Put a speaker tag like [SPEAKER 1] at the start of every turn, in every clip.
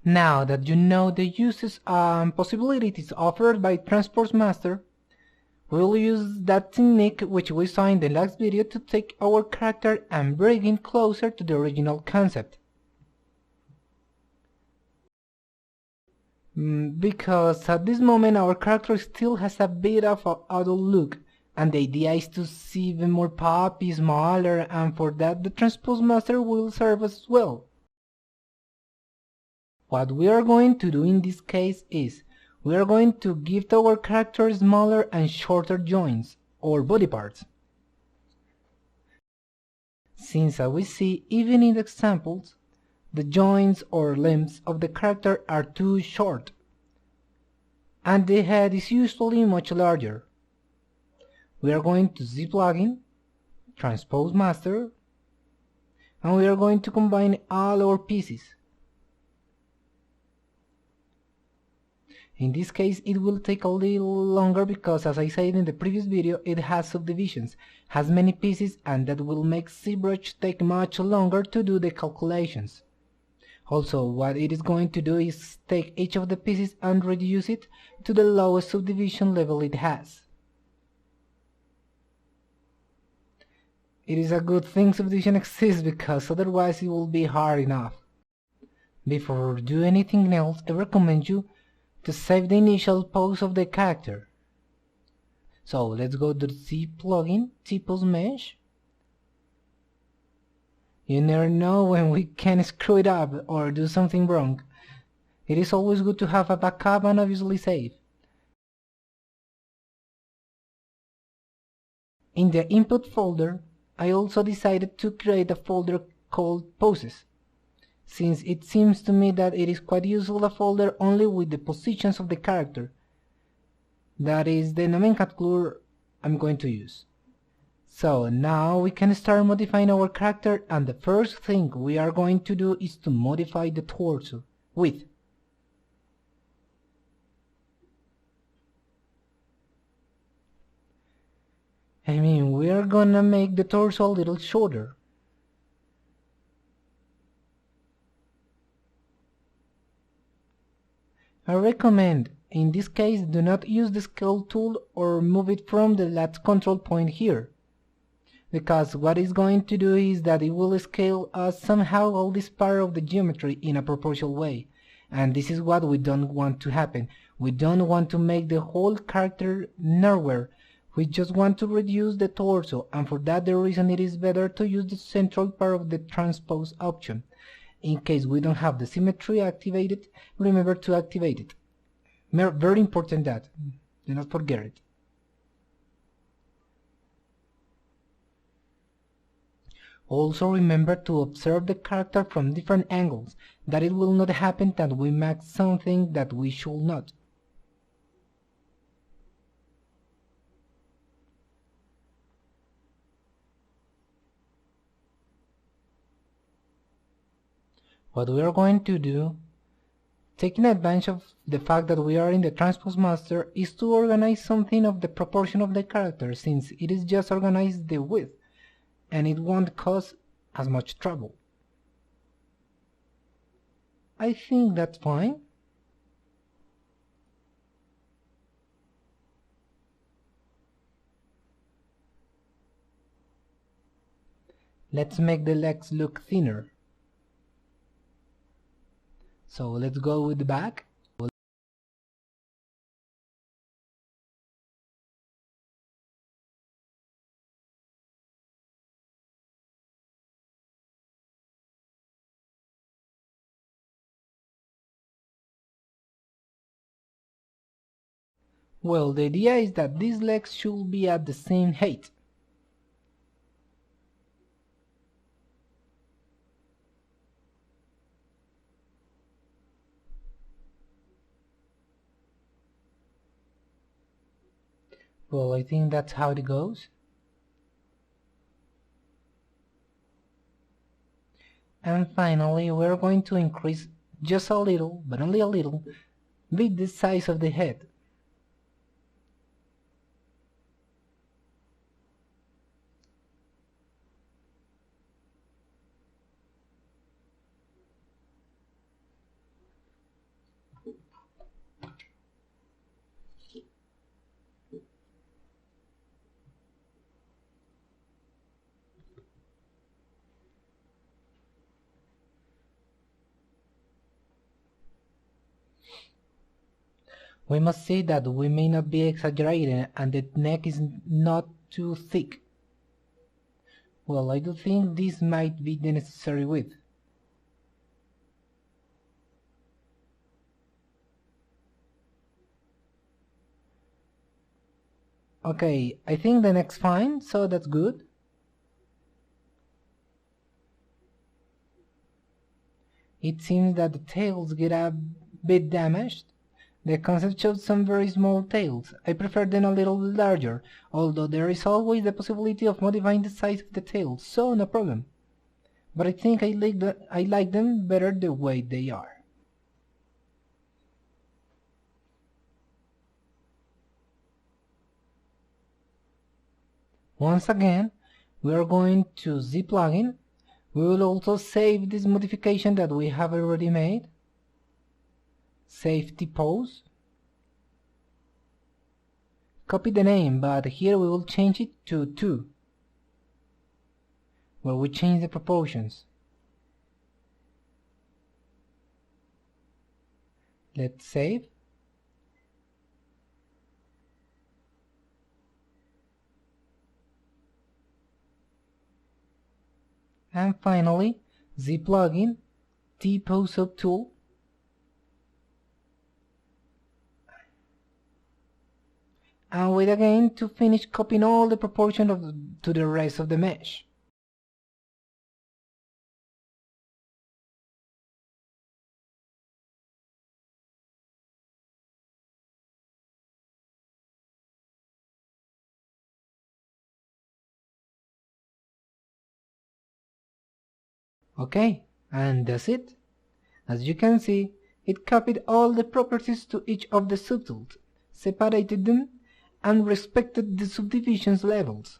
[SPEAKER 1] Now that you know the uses and possibilities offered by Transport Master, we'll use that technique which we saw in the last video to take our character and bring it closer to the original concept. Because at this moment our character still has a bit of an adult look, and the idea is to see even more poppy, smaller, and for that the Transpose Master will serve as well. What we are going to do in this case is, we are going to give our character smaller and shorter joints, or body parts. Since as we see even in the examples, the joints or limbs of the character are too short, and the head is usually much larger. We are going to Z plugin, Transpose Master, and we are going to combine all our pieces. In this case it will take a little longer because, as I said in the previous video, it has subdivisions, has many pieces, and that will make ZBrush take much longer to do the calculations. Also, what it is going to do is take each of the pieces and reduce it to the lowest subdivision level it has. It is a good thing subdivision exists because otherwise it will be hard enough. Before you do anything else, I recommend you to save the initial pose of the character. So let's go to the Z plugin, T-Pose Mesh. You never know when we can screw it up or do something wrong. It is always good to have a backup and obviously save. In the input folder, I also decided to create a folder called Poses, since it seems to me that it is quite useful a folder only with the positions of the character. That is the nomenclature I'm going to use. So now we can start modifying our character, and the first thing we are going to do is to modify the torso width. I mean, we are gonna make the torso a little shorter. I recommend, in this case, do not use the scale tool or move it from the last control point here, because what it's going to do is that it will scale somehow all this part of the geometry in a proportional way, and this is what we don't want to happen. We don't want to make the whole character narrower. We just want to reduce the torso, and for that the reason it is better to use the central part of the transpose option. In case we don't have the symmetry activated, remember to activate it. Very important that, do not forget it. Also remember to observe the character from different angles, that it will not happen that we make something that we should not. What we are going to do, taking advantage of the fact that we are in the Transpose Master, is to organize something of the proportion of the character, since it is just organize the width, and it won't cause as much trouble. I think that's fine. Let's make the legs look thinner. So let's go with the back. Well, the idea is that these legs should be at the same height. Well, I think that's how it goes. And finally, we're going to increase just a little, but only a little, bit the size of the head. We must say that we may not be exaggerating and the neck is not too thick. Well, I do think this might be the necessary width. Okay, I think the neck's fine, so that's good. It seems that the tails get a bit damaged. The concept shows some very small tails. I prefer them a little larger, although there is always the possibility of modifying the size of the tail, so no problem. But I think I like them better the way they are. Once again, we are going to Z plugin. We will also save this modification that we have already made. Save T-pose. Copy the name, but here we will change it to 2, where we change the proportions. Let's save. And finally, Z plugin, T-pose subtool. And wait again to finish copying all the proportion to the rest of the mesh. Okay, and that's it. As you can see, it copied all the properties to each of the subtools, separated them, and respected the subdivisions levels.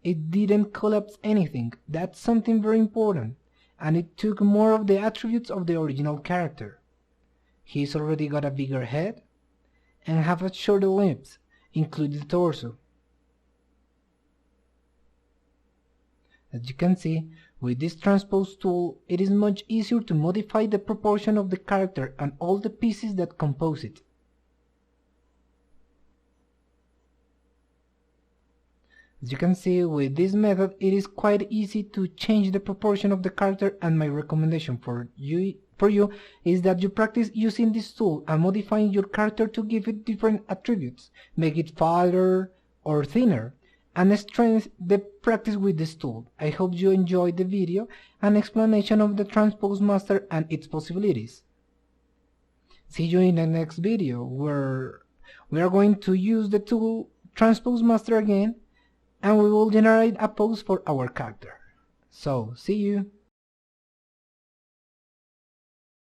[SPEAKER 1] It didn't collapse anything, that's something very important, and it took more of the attributes of the original character. He's already got a bigger head, and have a shorter limbs, including the torso. As you can see, with this transpose tool, it is much easier to modify the proportion of the character and all the pieces that compose it. As you can see, with this method, it is quite easy to change the proportion of the character, and my recommendation for you is that you practice using this tool and modifying your character to give it different attributes, make it fatter or thinner, and strengthen the practice with this tool. I hope you enjoyed the video and explanation of the Transpose Master and its possibilities. See you in the next video, where we are going to use the tool Transpose Master again, and we will generate a pose for our character. So, see you!